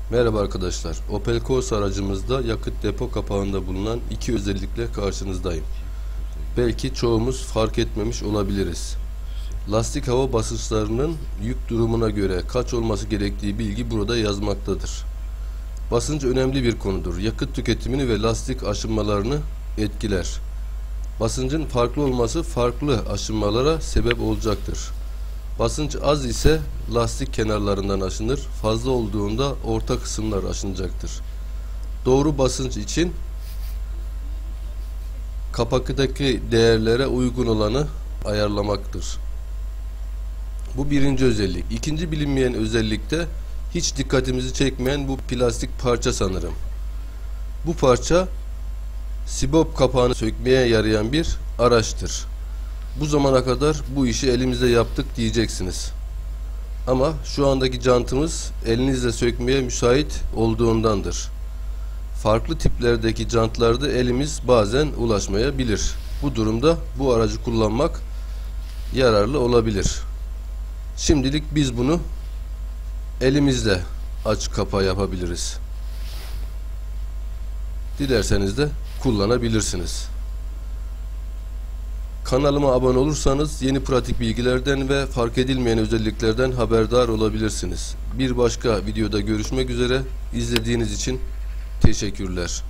Merhaba arkadaşlar. Opel Corsa aracımızda yakıt depo kapağında bulunan iki özellikle karşınızdayım. Belki çoğumuz fark etmemiş olabiliriz. Lastik hava basınçlarının yük durumuna göre kaç olması gerektiği bilgi burada yazmaktadır. Basınç önemli bir konudur. Yakıt tüketimini ve lastik aşınmalarını etkiler. Basıncın farklı olması farklı aşınmalara sebep olacaktır. Basınç az ise lastik kenarlarından aşınır, fazla olduğunda orta kısımlar aşınacaktır. Doğru basınç için kapaktaki değerlere uygun olanı ayarlamaktır. Bu birinci özellik. İkinci bilinmeyen özellik de hiç dikkatimizi çekmeyen bu plastik parça sanırım. Bu parça sibop kapağını sökmeye yarayan bir araçtır. Bu zamana kadar bu işi elimizle yaptık diyeceksiniz. Ama şu andaki jantımız elinizle sökmeye müsait olduğundandır. Farklı tiplerdeki jantlarda elimiz bazen ulaşmayabilir. Bu durumda bu aracı kullanmak yararlı olabilir. Şimdilik biz bunu elimizle aç kapa yapabiliriz. Dilerseniz de kullanabilirsiniz. Kanalıma abone olursanız yeni pratik bilgilerden ve fark edilmeyen özelliklerden haberdar olabilirsiniz. Bir başka videoda görüşmek üzere. İzlediğiniz için teşekkürler.